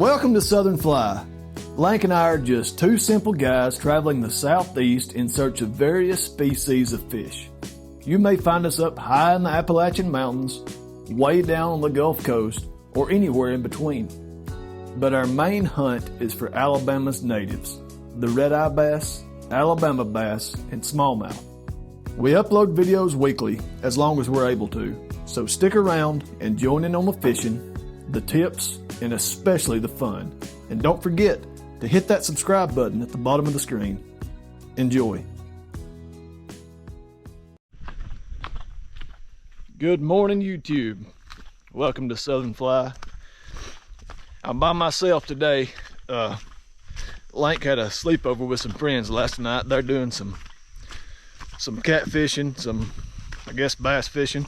Welcome to Southern Fly. Lank and I are just two simple guys traveling the southeast in search of various species of fish. You may find us up high in the Appalachian Mountains, way down on the Gulf Coast, or anywhere in between. But our main hunt is for Alabama's natives, the Redeye bass, Alabama bass, and smallmouth. We upload videos weekly as long as we're able to, so stick around and join in on the fishing, the tips, and especially the fun. And don't forget to hit that subscribe button at the bottom of the screen. Enjoy. Good morning, YouTube. Welcome to Southern Fly. I'm by myself today. Lank had a sleepover with some friends last night. They're doing some catfishing, some, I guess, bass fishing.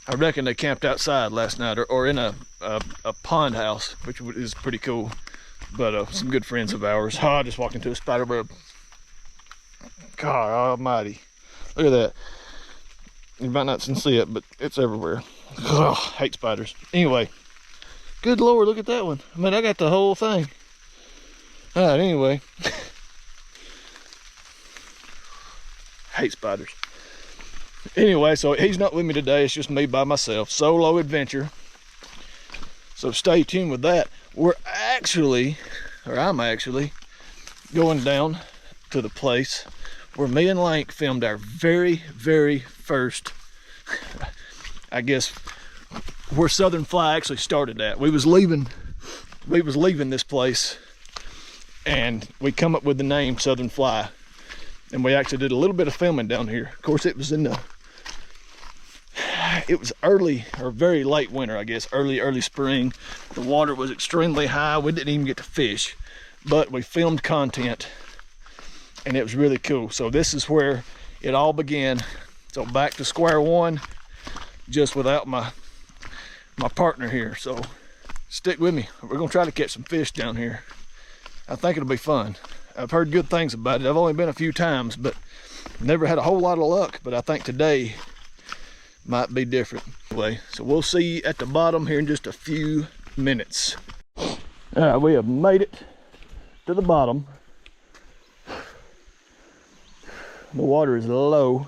I reckon they camped outside last night or in a pond house, which is pretty cool. But some good friends of ours. Oh, I just walked into a spider web. God almighty. Look at that. You might not see it, but it's everywhere. Ugh, hate spiders. Anyway, good Lord, look at that one. I mean, I got the whole thing. All right, anyway. Hate spiders. Anyway, so he's not with me today. It's just me by myself. Solo adventure. So stay tuned with that. I'm actually going down to the place where me and Lank filmed our very, very first, I guess, where Southern Fly actually started at. We was leaving this place, and we come up with the name Southern Fly. And we actually did a little bit of filming down here. Of course, it was early or very late winter, I guess, early spring. The water was extremely high. We didn't even get to fish, but we filmed content, and it was really cool. So this is where it all began. So back to square one, just without my partner here. So stick with me. We're gonna try to catch some fish down here. I think it'll be fun. I've heard good things about it. I've only been a few times, but never had a whole lot of luck. But I think today might be different. Anyway, so we'll see you at the bottom here in just a few minutes. All right, we have made it to the bottom. The water is low,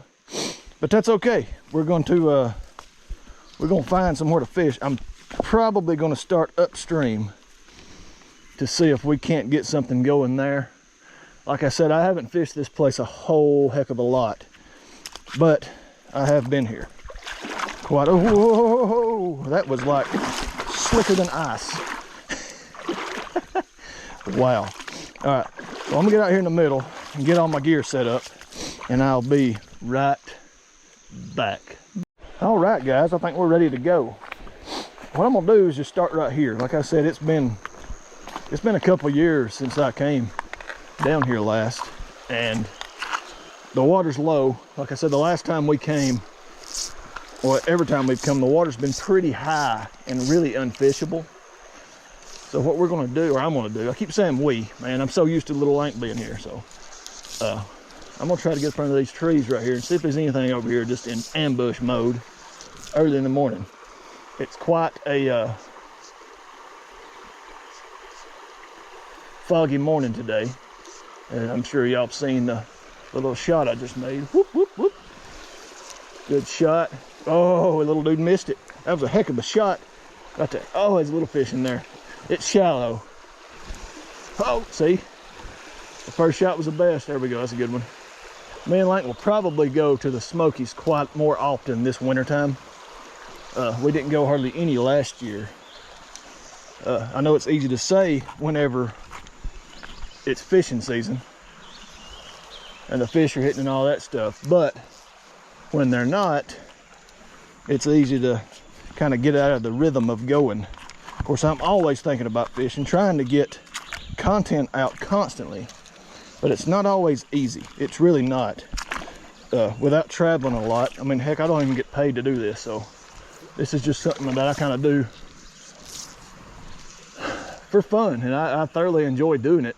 but that's okay. We're going to find somewhere to fish. I'm probably going to start upstream to see if we can't get something going there. Like I said, I haven't fished this place a whole heck of a lot, but I have been here quite. Oh, that was like slicker than ice. Wow. All right, so I'm gonna get out here in the middle and get all my gear set up, and I'll be right back. All right, guys, I think we're ready to go. What I'm gonna do is just start right here. Like I said, it's been a couple years since I came down here last, and the water's low. Like I said, the last time we came, or every time we've come, the water's been pretty high and really unfishable. So what we're gonna do, or I'm gonna do, I keep saying we, man, I'm so used to little Lank being here. So I'm gonna try to get in front of these trees right here and see if there's anything over here just in ambush mode early in the morning. It's quite a foggy morning today. And I'm sure y'all have seen the little shot I just made. Whoop, whoop, whoop. Good shot. Oh, a little dude missed it. That was a heck of a shot. Got that. Oh, there's a little fish in there. It's shallow. Oh, see? The first shot was the best. There we go. That's a good one. Me and Lank will probably go to the Smokies quite more often this wintertime. We didn't go hardly any last year. I know it's easy to say whenever it's fishing season and the fish are hitting and all that stuff, but when they're not, it's easy to kind of get out of the rhythm of going. Of course, I'm always thinking about fishing, trying to get content out constantly, but it's not always easy. It's really not. Without traveling a lot, I mean, heck, I don't even get paid to do this, so this is just something that I kind of do for fun, and I thoroughly enjoy doing it.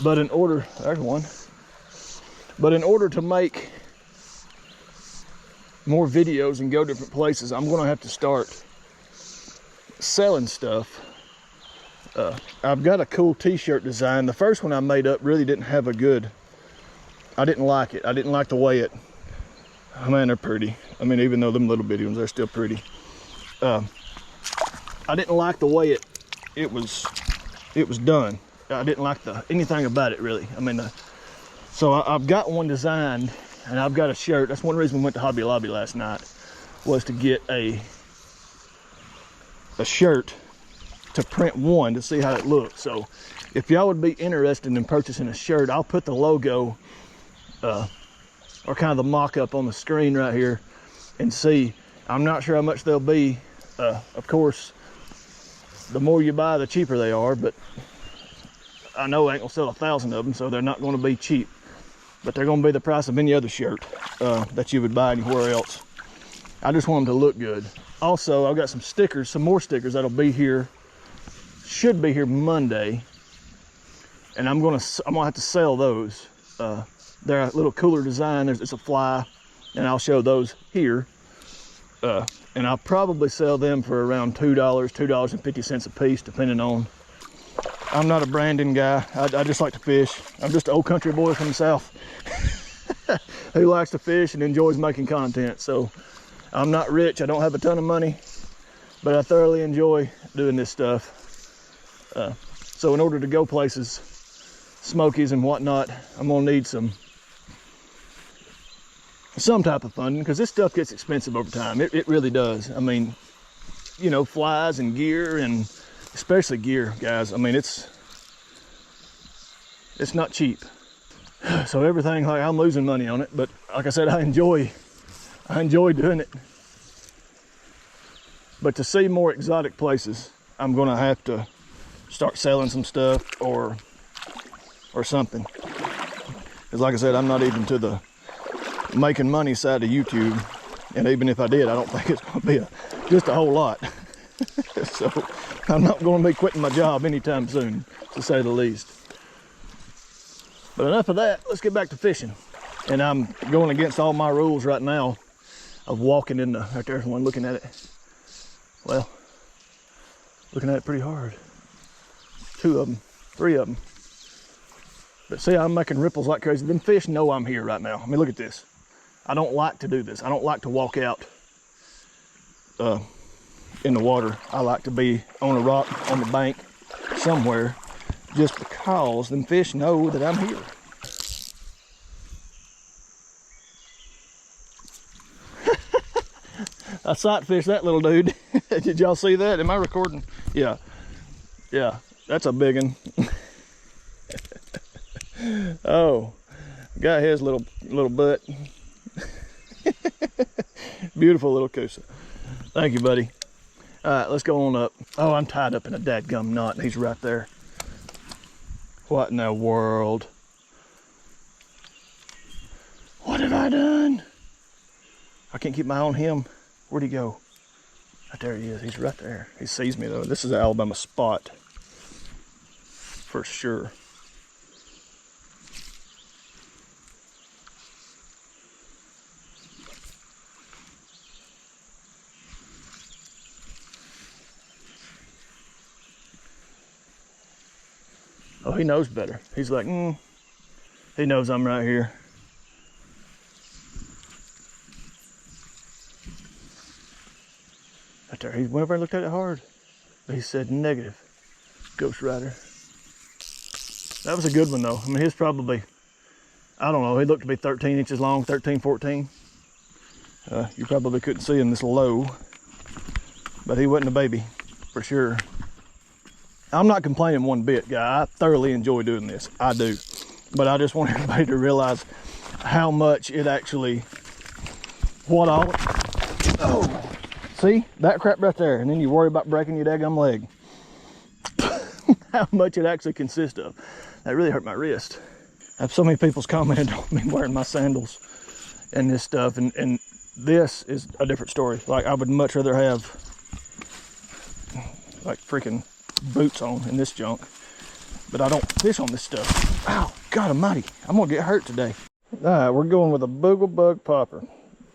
But in order, there's one. But in order to make more videos and go different places, I'm gonna have to start selling stuff, I've got a cool t-shirt design. The first one I made up really didn't have a good, I didn't like it. I didn't like the way it, oh man, they're pretty. I mean, even though them little bitty ones, they're still pretty. I didn't like the way it was done. I didn't like anything about it really. I mean, so I've got one designed, and I've got a shirt. That's one reason we went to Hobby Lobby last night, was to get a shirt to print one to see how it looks. So if y'all would be interested in purchasing a shirt, I'll put the logo or kind of the mock-up on the screen right here and see. I'm not sure how much they'll be. Of course, the more you buy, the cheaper they are, but I know I ain't gonna sell 1,000 of them, so they're not gonna be cheap, but they're gonna be the price of any other shirt that you would buy anywhere else. I just want them to look good. Also, I've got some stickers, some more stickers that'll be here, should be here Monday, and I'm gonna have to sell those. They're a little cooler design. It's a fly, and I'll show those here. And I'll probably sell them for around $2, $2.50 a piece, depending on. I'm not a branding guy. I just like to fish. I'm just an old country boy from the South who likes to fish and enjoys making content. So I'm not rich. I don't have a ton of money, but I thoroughly enjoy doing this stuff. So in order to go places, Smokies and whatnot, I'm gonna need some type of funding, because this stuff gets expensive over time. It really does. I mean, you know, flies and gear, and especially gear, guys. I mean, it's not cheap. So everything, like, I'm losing money on it, but like I said, I enjoy doing it. But to see more exotic places, I'm gonna have to start selling some stuff or something. Because like I said, I'm not even to the making money side of YouTube, and even if I did, I don't think it's going to be just a whole lot. So I'm not going to be quitting my job anytime soon, to say the least. But enough of that, let's get back to fishing. And I'm going against all my rules right now of walking in the, right there's one looking at it. Well, looking at it pretty hard. 2 of them, 3 of them. But see, I'm making ripples like crazy. Them fish know I'm here right now. I mean, look at this. I don't like to do this. I don't like to walk out in the water. I like to be on a rock, on the bank, somewhere, just because them fish know that I'm here. I sight fished that little dude. Did y'all see that? Am I recording? Yeah. Yeah, that's a big one. Oh, got his little butt. Beautiful little Coosa. Thank you, buddy. All right, let's go on up. Oh, I'm tied up in a dadgum knot, and he's right there. What in the world? What have I done? I can't keep my eye on him. Where'd he go? Right there he is. He's right there. He sees me, though. This is an Alabama spot for sure. Oh, he knows better. He's like, he knows I'm right here. Right there. He went over and looked at it hard. But he said negative. Ghost Rider. That was a good one, though. I mean, he's probably, I don't know, he looked to be 13 inches long, 13, 14. You probably couldn't see him this low, but he wasn't a baby, for sure. I'm not complaining one bit, guy. I thoroughly enjoy doing this. I do. But I just want everybody to realize how much it actually, oh, see? That crap right there. And then you worry about breaking your daggum leg. How much it actually consists of. That really hurt my wrist. I have so many people's commented on me wearing my sandals and this stuff. And this is a different story. Like, I would much rather have, like, freaking boots on in this junk, but I don't fish on this stuff. Ow, God almighty, I'm gonna get hurt today. All right, we're going with a boogle bug popper.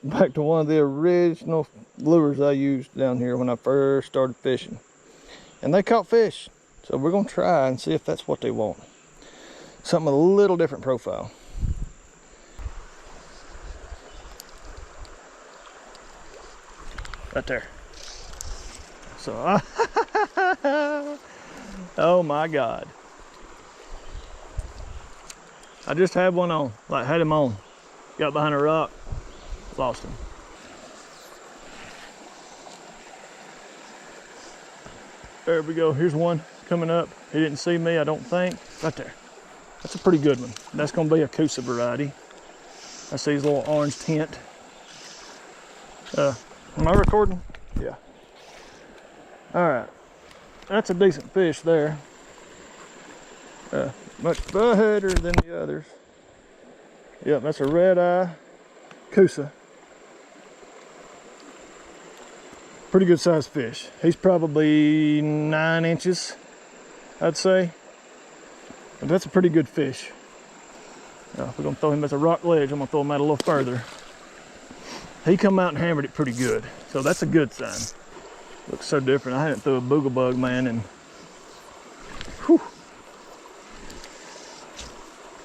Back to one of the original lures I used down here when I first started fishing. And they caught fish. So we're gonna try and see if that's what they want. Something with a little different profile. Right there. So, oh my God. I just had one on, like had him on. Got behind a rock, lost him. There we go, here's one coming up. He didn't see me, I don't think. Right there. That's a pretty good one. That's gonna be a Coosa variety. I see his little orange tint. Am I recording? Yeah. All right, that's a decent fish there. Much better than the others. Yep, that's a Redeye Coosa. Pretty good sized fish. He's probably 9 inches, I'd say. But that's a pretty good fish. If we're gonna throw him at the rock ledge, I'm gonna throw him out a little further. He come out and hammered it pretty good, so that's a good sign. Looks so different. I hadn't threw a boogle bug, man, and whew.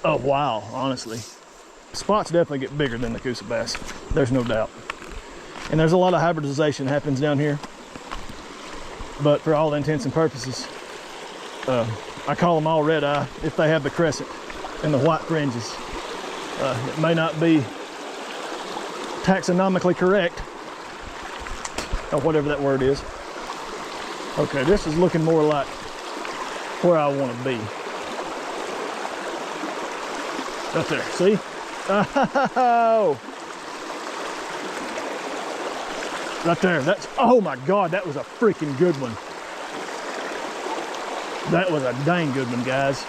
Oh wow, honestly. Spots definitely get bigger than the Coosa bass. There's no doubt. And there's a lot of hybridization happens down here. But for all intents and purposes, I call them all Redeye if they have the crescent and the white fringes. It may not be taxonomically correct, or whatever that word is. Okay, this is looking more like where I want to be. Right there, see? Oh! Right there, that's, oh my God, that was a freaking good one. That was a dang good one, guys.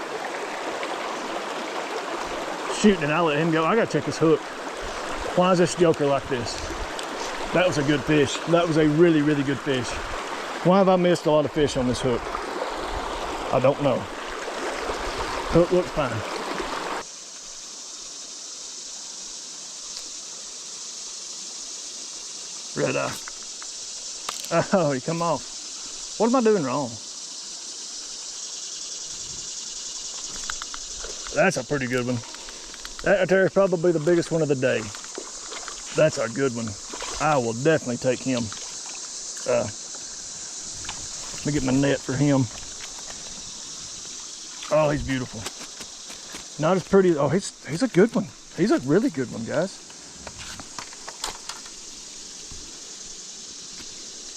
Shooting, and I let him go. I gotta check his hook. Why is this joker like this? That was a good fish. That was a really, really good fish. Why have I missed a lot of fish on this hook? I don't know. Hook looks fine. Redeye. Oh, he come off. What am I doing wrong? That's a pretty good one. That right there is probably the biggest one of the day. That's a good one. I will definitely take him. Let me get my net for him. Oh, he's beautiful. Not as pretty. Oh, he's a good one. He's a really good one, guys.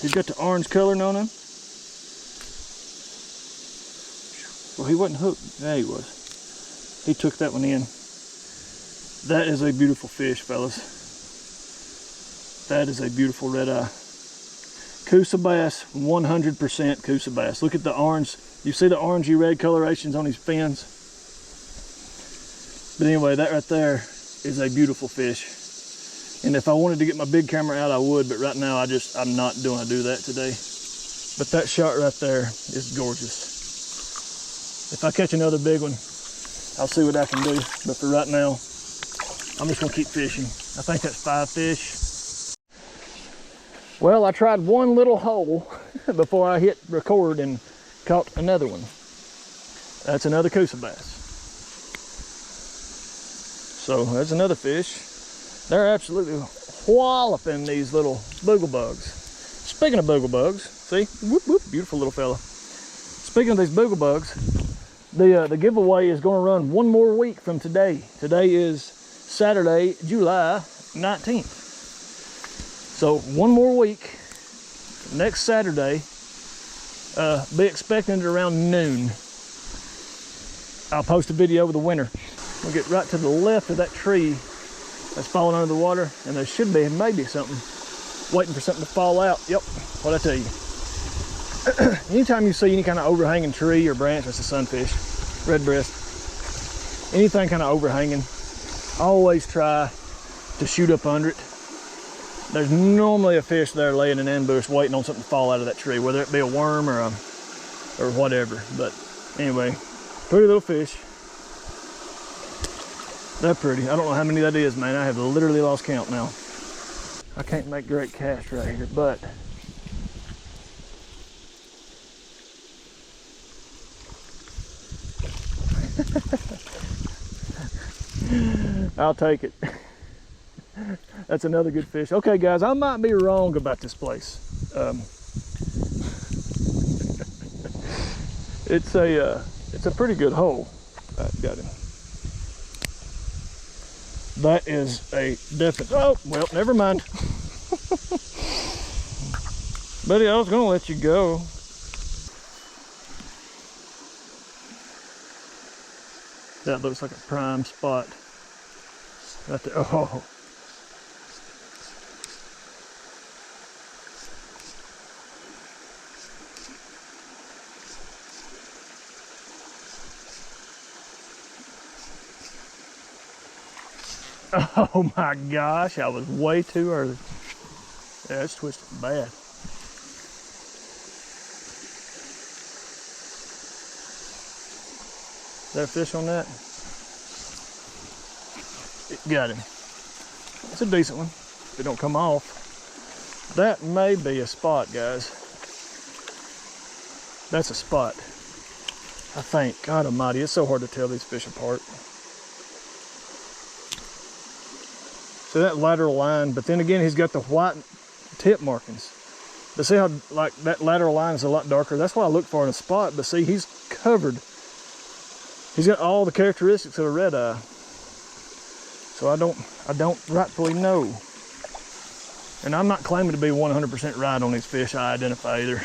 He's got the orange coloring on him. Well, he wasn't hooked. Yeah, he was. He took that one in. That is a beautiful fish, fellas. That is a beautiful Redeye. Coosa bass, 100% Coosa bass. Look at the orange. You see the orangey red colorations on his fins? But anyway, that right there is a beautiful fish. And if I wanted to get my big camera out, I would, but right now I'm not doing that today. But that shot right there is gorgeous. If I catch another big one, I'll see what I can do. But for right now, I'm just gonna keep fishing. I think that's 5 fish. Well, I tried one little hole before I hit record and caught another one. That's another Coosa bass. So that's another fish. They're absolutely walloping these little boogle bugs. Speaking of boogle bugs, see, whoop, whoop, beautiful little fella. Speaking of these boogle bugs, the giveaway is going to run one more week from today. Today is Saturday, July 19th. So one more week, next Saturday, be expecting it around noon. I'll post a video with the winner. We'll get right to the left of that tree that's falling under the water, and there should be maybe something, waiting for something to fall out. Yep, what'd I tell you? Anytime you see any kind of overhanging tree or branch, that's a sunfish, redbreast, anything kind of overhanging, always try to shoot up under it. There's normally a fish there laying in an ambush waiting on something to fall out of that tree, whether it be a worm or whatever. But anyway, pretty little fish. They're pretty. I don't know how many that is, man. I have literally lost count now. I can't make great cast right here, but I'll take it. That's another good fish. Okay, guys, I might be wrong about this place. It's a pretty good hole. Got him. That is a definite. Oh, well, never mind. Buddy, I was gonna let you go. That looks like a prime spot. Right there. Oh. Oh my gosh, I was way too early. Yeah, it's twisted bad. Is there a fish on that? Got him. It's a decent one. If it don't come off. That may be a spot, guys. That's a spot. I think. God almighty, it's so hard to tell these fish apart. So that lateral line, but then again, he's got the white tip markings. But see how like that lateral line is a lot darker? That's what I look for in a spot, but see, he's covered. He's got all the characteristics of a red eye. So I don't rightfully know. And I'm not claiming to be 100% right on these fish I identify either.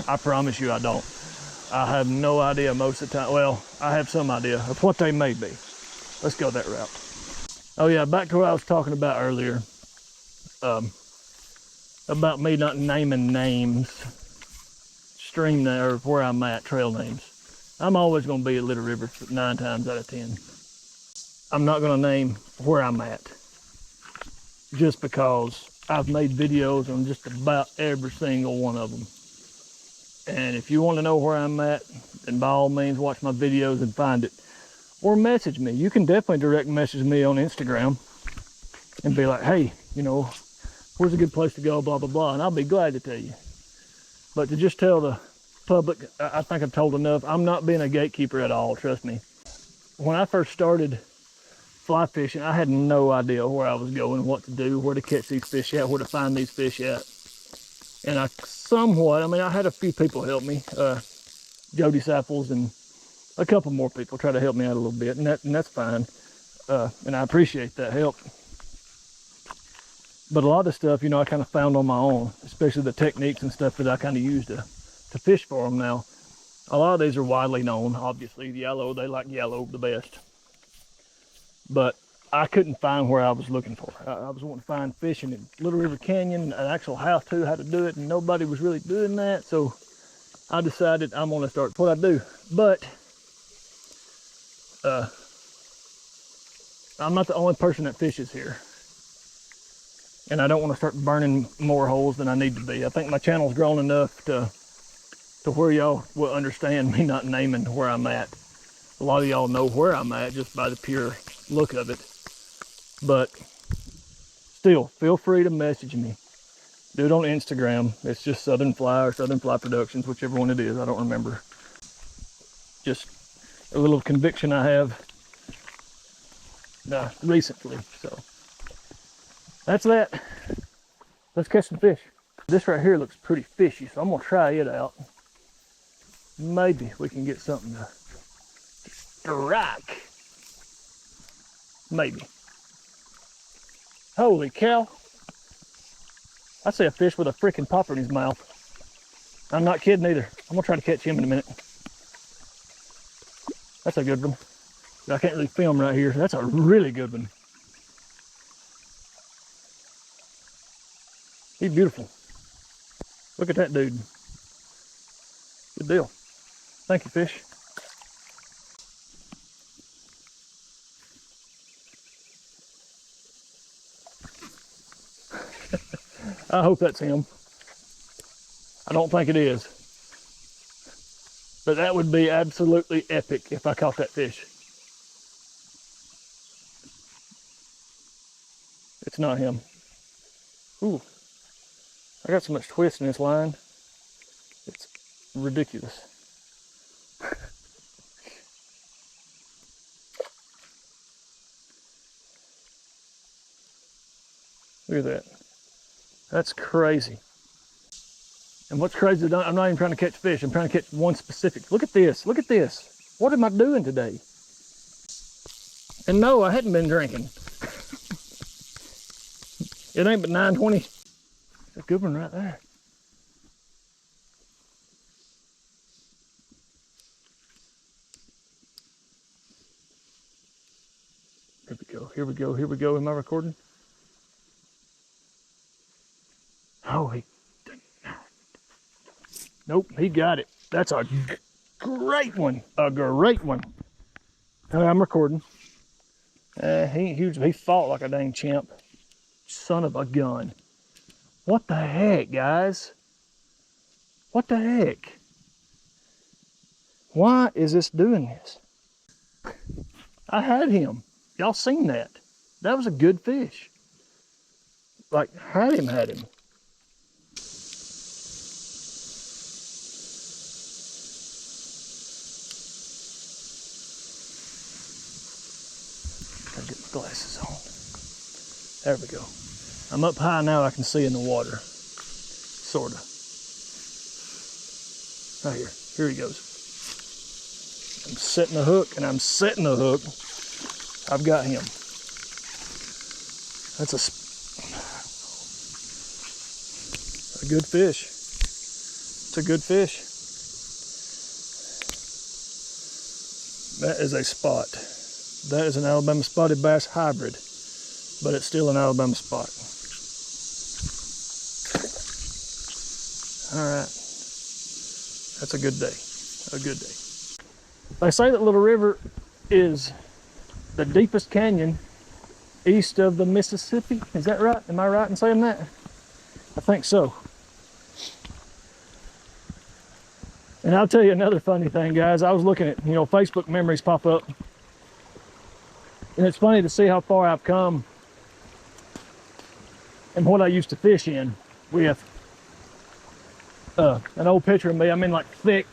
I promise you I don't. I have no idea most of the time. Well, I have some idea of what they may be. Let's go that route. Oh yeah, back to what I was talking about earlier. About me not naming names, stream or where I'm at, trail names. I'm always going to be at Little River 9 times out of 10. I'm not going to name where I'm at, just because I've made videos on just about every single one of them. And if you want to know where I'm at, then by all means watch my videos and find it. Or message me. You can definitely direct message me on Instagram and be like, hey, you know, where's a good place to go, blah, blah, blah. And I'll be glad to tell you. But to just tell the public, I think I've told enough. I'm not being a gatekeeper at all, trust me. When I first started fly fishing, I had no idea where I was going, what to do, where to catch these fish at, where to find these fish at. And I had a few people help me, Joe Disciples and a couple more people try to help me out a little bit, and that's fine. And I appreciate that help. But a lot of the stuff, you know, I kind of found on my own, especially the techniques and stuff that I kind of use to fish for them now. A lot of these are widely known, obviously. Yellow, they like yellow the best. But I couldn't find where I was looking for. I was wanting to find fishing in Little River Canyon, an actual how-to, how to do it, and nobody was really doing that. So I decided I'm going to start what I do. But I'm not the only person that fishes here. And I don't want to start burning more holes than I need to be. I think my channel's grown enough to where y'all will understand me not naming where I'm at. A lot of y'all know where I'm at just by the pure look of it. But still, feel free to message me. Do it on Instagram. It's just Southern Fly or Southern Fly Productions, whichever one it is. I don't remember. Just a little conviction I have recently. So that's that. Let's catch some fish. This right here looks pretty fishy, so I'm gonna try it out. Maybe we can get something to strike. Maybe. Holy cow. I see a fish with a freaking popper in his mouth. I'm not kidding either. I'm gonna try to catch him in a minute. That's a good one. I can't really film right here. That's a really good one. He's beautiful. Look at that dude. Good deal. Thank you, fish. I hope that's him. I don't think it is. But that would be absolutely epic if I caught that fish. It's not him. Ooh. I got so much twist in this line. It's ridiculous. Look at that. That's crazy. And what's crazy, I'm not even trying to catch fish. I'm trying to catch one specific. Look at this. Look at this. What am I doing today? And no, I hadn't been drinking. It ain't but 9:20. That's a good one right there. Here we go, here we go, here we go. Am I recording? Oh, nope, he got it. That's a great one, a great one. I'm recording. He ain't huge, he fought like a dang chimp. Son of a gun. What the heck, guys? What the heck? Why is this doing this? I had him. Y'all seen that? That was a good fish. Like, had him. Gotta get my glasses on. There we go. I'm up high now, I can see in the water. Sorta. Right here. Here he goes. I'm setting the hook, and I'm setting the hook. I've got him. That's a good fish. It's a good fish. That is a spot. That is an Alabama spotted bass hybrid, but it's still an Alabama spot. All right. That's a good day. A good day. They say that Little River is the deepest canyon east of the Mississippi. Is that right? Am I right in saying that? I think so. And I'll tell you another funny thing, guys. I was looking at, Facebook memories pop up. And it's funny to see how far I've come and what I used to fish in with an old picture of me. I'm in like thick,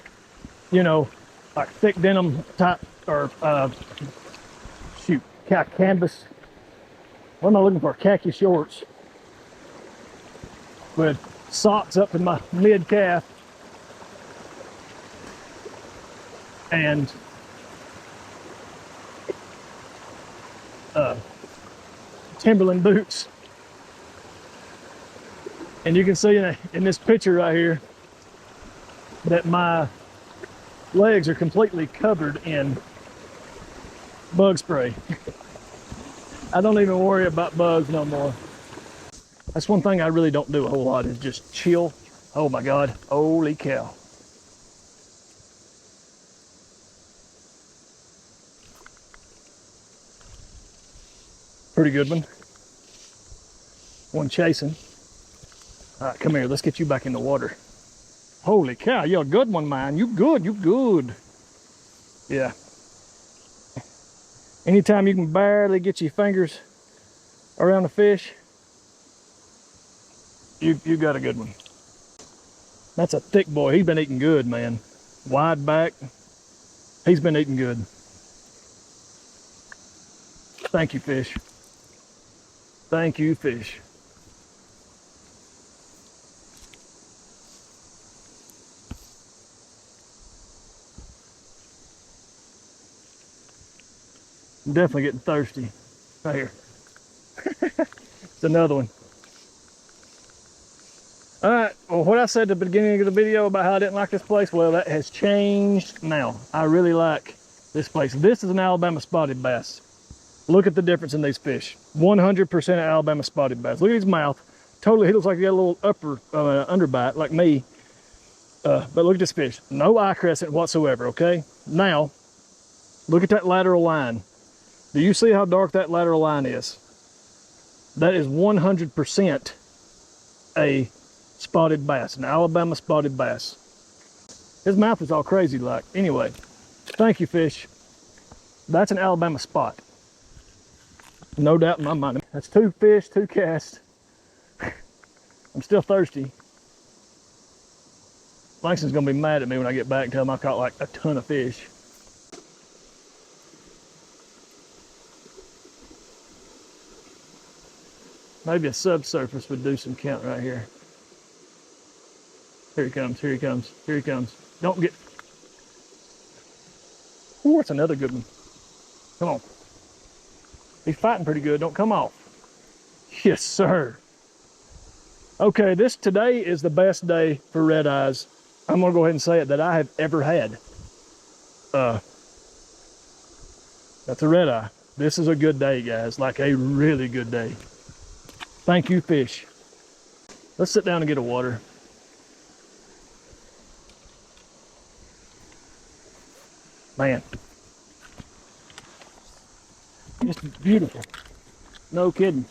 like thick denim type, or canvas. What am I looking for? Khaki shorts with socks up to my mid calf and Timberland boots. And you can see in this picture right here that my legs are completely covered in bug spray. I don't even worry about bugs no more. That's one thing I really don't do a whole lot, is just chill. Oh my God, holy cow. Pretty good one. One chasing. All right, come here, let's get you back in the water. Holy cow, you're a good one, man. You good, you good. Yeah. Anytime you can barely get your fingers around the fish, you got a good one. That's a thick boy. He's been eating good, man. Wide back. He's been eating good. Thank you, fish. Thank you, fish. I'm definitely getting thirsty. Right here. It's another one. All right, well, what I said at the beginning of the video about how I didn't like this place, well, that has changed now. I really like this place. This is an Alabama spotted bass. Look at the difference in these fish. 100% Alabama spotted bass. Look at his mouth. Totally, he looks like he got a little underbite, like me. But look at this fish. No eye crescent whatsoever, okay? Now, look at that lateral line. Do you see how dark that lateral line is? That is 100% a spotted bass, an Alabama spotted bass. His mouth is all crazy like. Anyway, thank you, fish. That's an Alabama spot. No doubt in my mind. That's 2 fish, 2 casts. I'm still thirsty. Langston's gonna be mad at me when I get back and tell him I caught like a ton of fish. Maybe a subsurface would do some count right here. Here he comes, here he comes, here he comes. Don't get... Ooh, that's another good one. Come on. He's fighting pretty good, don't come off. Yes, sir. Okay, today is the best day for red eyes. I'm gonna go ahead and say it, that I have ever had. That's a red eye. This is a good day, guys, like a really good day. Thank you, fish. Let's sit down and get a water. Man, just beautiful. No kidding.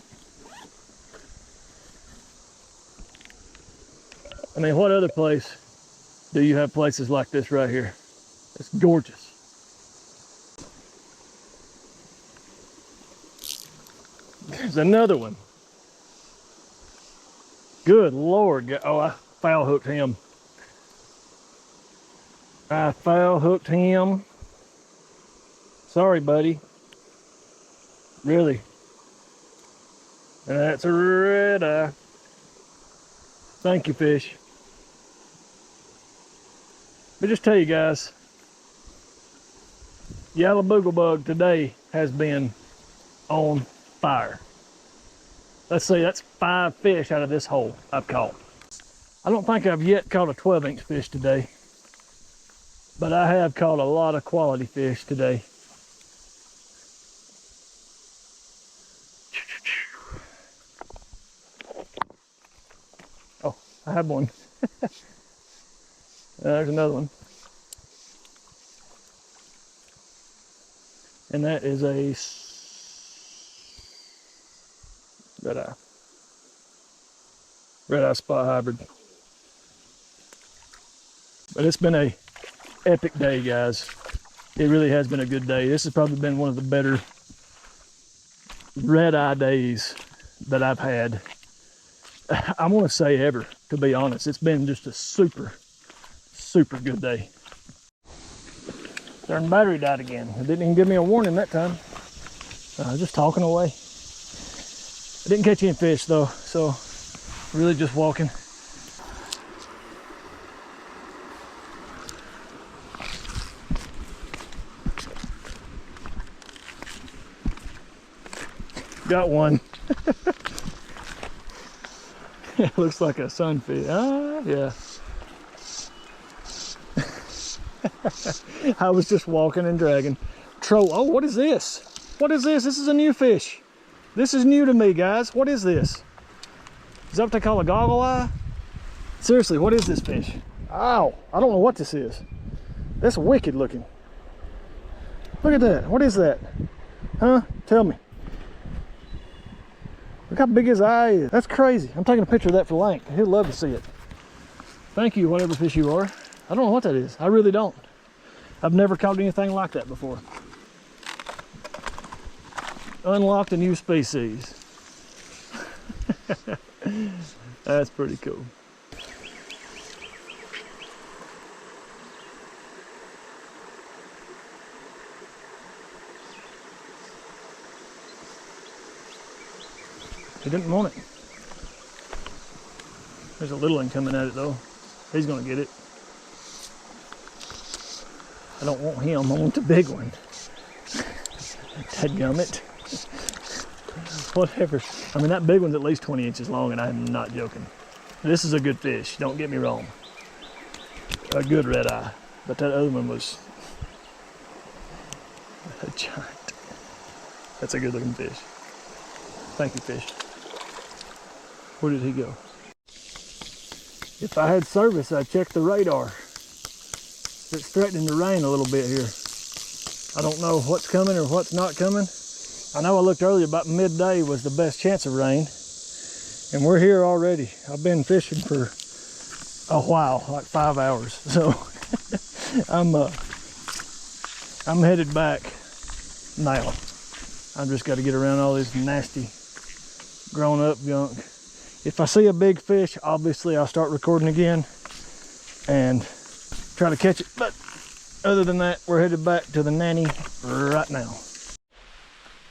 I mean, what other place do you have places like this right here? It's gorgeous. There's another one. Good Lord. Oh, I foul hooked him. I foul hooked him. Sorry, buddy. Really. And that's a red eye. Thank you, fish. But just tell you guys, yellow boogle bug today has been on fire. Let's see, that's 5 fish out of this hole I've caught. I don't think I've yet caught a 12-inch fish today, but I have caught a lot of quality fish today. Oh, I have one. There's another one. And that is a red eye spot hybrid. But it's been a epic day, guys. It really has been a good day. This has probably been one of the better red eye days that I've had. I want to say ever, to be honest. It's been just a super good day. Darn battery died again. It didn't even give me a warning that time. Just talking away. I didn't catch any fish though, so really just walking. Got one. It looks like a sunfish. Ah, yeah. I was just walking and dragging. Oh, what is this? What is this? This is a new fish. This is new to me, guys. What is this? Is that what they call a goggle eye? Seriously, what is this fish? Ow, I don't know what this is. That's wicked looking. Look at that. What is that? Huh? Tell me. Look how big his eye is. That's crazy. I'm taking a picture of that for Lank. He'll love to see it. Thank you, whatever fish you are. I don't know what that is. I really don't. I've never caught anything like that before. Unlocked a new species. That's pretty cool. He didn't want it. There's a little one coming at it though. He's gonna get it. I don't want him, I want the big one. Dadgummit. Whatever. I mean, that big one's at least 20 inches long, and I'm not joking. This is a good fish, don't get me wrong. A good red eye. But that other one was a giant. That's a good looking fish. Thank you, fish. Where did he go? If I had service, I'd check the radar. It's threatening to rain a little bit here. I don't know what's coming or what's not coming. I know I looked earlier, about midday was the best chance of rain. And we're here already. I've been fishing for a while, like 5 hours. So I'm headed back now. I've just got to get around all this nasty grown up junk. If I see a big fish, obviously I'll start recording again and try to catch it. But other than that, we're headed back to the nanny right now.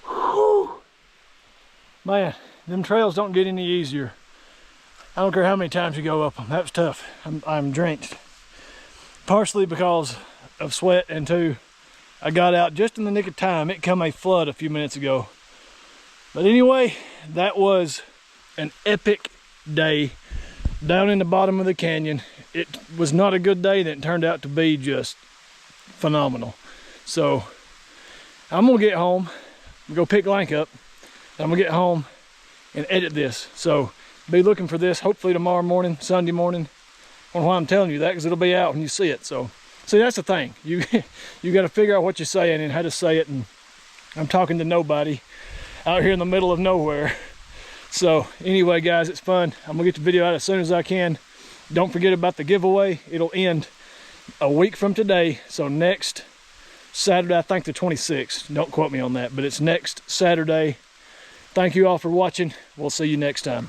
Whew. Man, them trails don't get any easier. I don't care how many times you go up them. That was tough. I'm drenched. Partially because of sweat, and two, I got out just in the nick of time. It come a flood a few minutes ago. But anyway, that was an epic day down in the bottom of the canyon. It was not a good day, that turned out to be just phenomenal. So I'm gonna get home, go pick Lank up, and I'm gonna get home and edit this. So be looking for this hopefully tomorrow morning, Sunday morning. I don't know why I'm telling you that, because it'll be out when you see it. So see, that's the thing. You got to figure out what you're saying and how to say it. And I'm talking to nobody out here in the middle of nowhere. So anyway, guys, it's fun. I'm gonna get the video out as soon as I can. Don't forget about the giveaway. It'll end a week from today. So next Saturday, I think the 26th. Don't quote me on that, but it's next Saturday. Thank you all for watching. We'll see you next time.